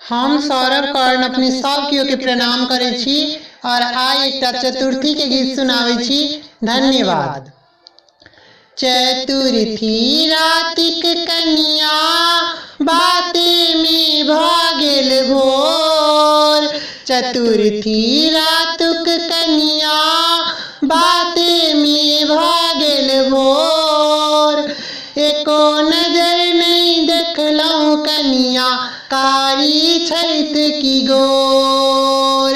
हम सौरभ कर्ण अपने सब केओ के प्रणाम करे छी और आइ एकटा चतुर्थी के गीत सुनावे छी। धन्यवाद। चतुर्थी रातिक कनिया बाते में भ गेल भोर। चतुर्थी रातुक कनिया बाते में भ गेल भोर। एको नजर नहीं देखलहुँ कनिया कारी छैठ की गोर।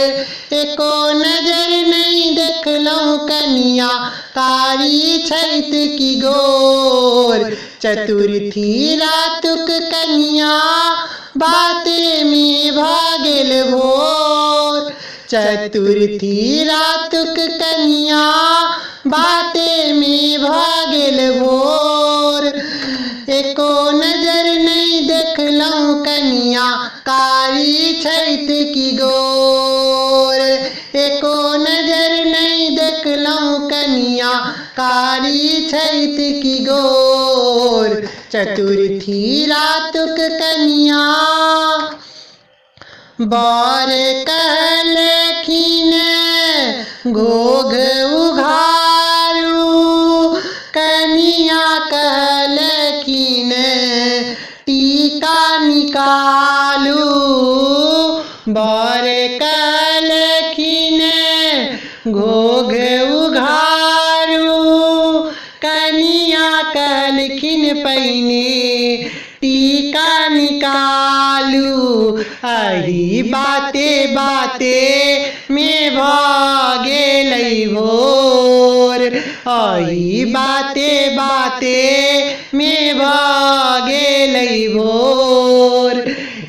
एको नजर नहीं देखलहुँ कनिया कारी छैठ की गोर। चतुर्थी रातुक कनिया बाते में भ गेल भोर। चतुर्थी रातुक कनिया बाते में भ गेल भोर। एको नजर नहीं देखलहुँ कनिया कारी छैठ की गोर। एको नजर नहीं देखलहुँ कनिया कारी छैठ की गोर। चतुर्थी रातुक कनिया बर कहलखिन घोघ उघारू। कनिया कहलखिन टीका निकालू। बर कहलखिन घोघ उघारू। कनिया कहलखिन पहिने टीका निकालू। अही बाते बाते में भ गेलै भोर। अही बाते बाते में भ गेलै भोर।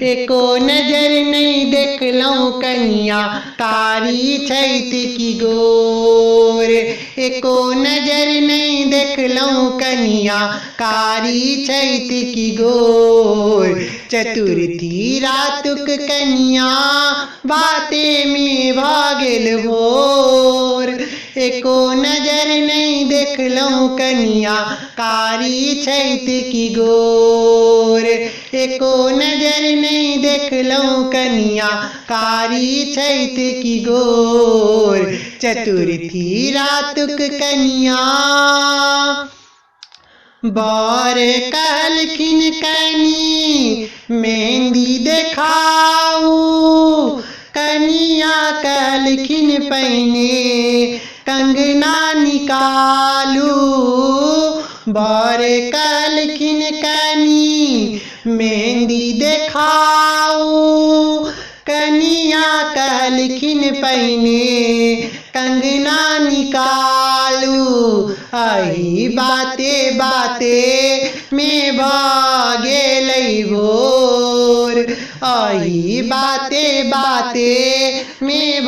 एको नजर नहीं देखलहुँ कनिया कारी छैठ की गोर। एको नजर नहीं देखलहुँ कनिया कारी छैठ की गोर। चतुर्थी रातुक कनिया बाते में भ गेल भोर। एको नजर नहीं देखलहुँ कनिया कारी छैठ की गोर। एको नजर नहीं देखलहुँ कनिया कारी छैठ की गोर। चतुर्थी रातुक कनिया बर कहलखिन कनी मेहंदी देखाऊ। कनिया कहलखिन पहिने कंगना निकालू। बर कहलखिन कनी मेहंदी देखाऊ। कनिया कहलखिन पहिने कंगना निकालू। अही बाते बाते में भ गेलै भोर। अही बाते बाते में भ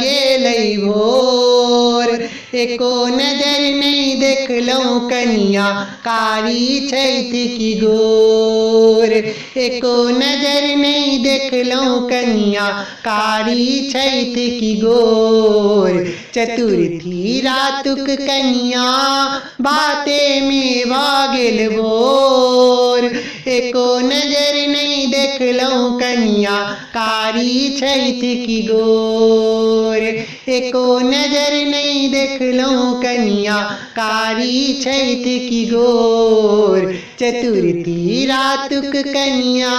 गेलै भोर। एको नजर नहीं देखलहुँ कनिया कारी छैठ की गोर। एको नजर नहीं देखलहुँ कनिया कारी छैठ की गोर। चतुर्थी रातुक कनिया बाते में भ गेल भोर। एको नजर नहीं देखलहुँ कनिया कारी छैठ की गोर। एको नजर नहीं देखलहुँ कनिया कारी छैठ की गोर। चतुर्थी रातुक कनिया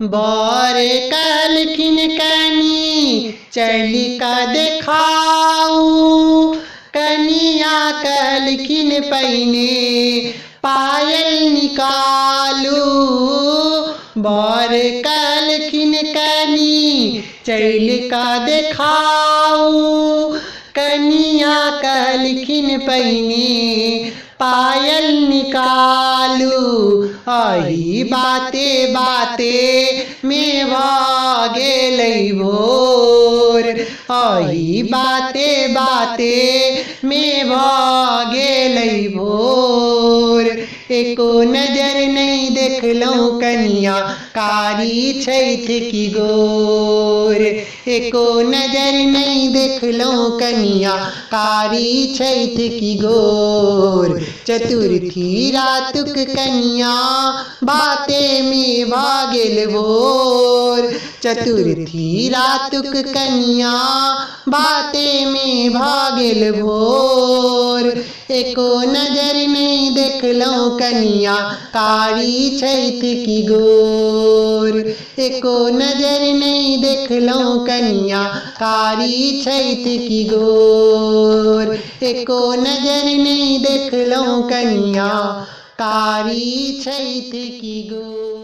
बर कहलखिन कनी चलिका देखाऊ। कनिया कहलखिन पहिने पायल निकालू। बर कहलखिन कनी चलिका देखाऊ। कनिया कहलखिन पहिने पायल निकालू। अही बाते बाते में भ गेलै भोर। अही बाते बाते में भ गेलै भोर। एको नजर नहीं देखलहुँ कनिया कारी छैठ की गोर। एको नजर नहीं देखलहुँ कनिया कारी छैठ की गोर। चतुर्थी रातुक कनिया बाते में भागेल भोर। चतुर्थी रातुक कनिया बाते में भागेल भोर। एको नजर नहीं देखलहुँ कनिया कारी छैठ की गोर। एको नजर नहीं देखलहुँ कनिया कारी छैठ की गोर। एको नजर नहीं देखलहुँ कनिया कारी छैठ की गोर।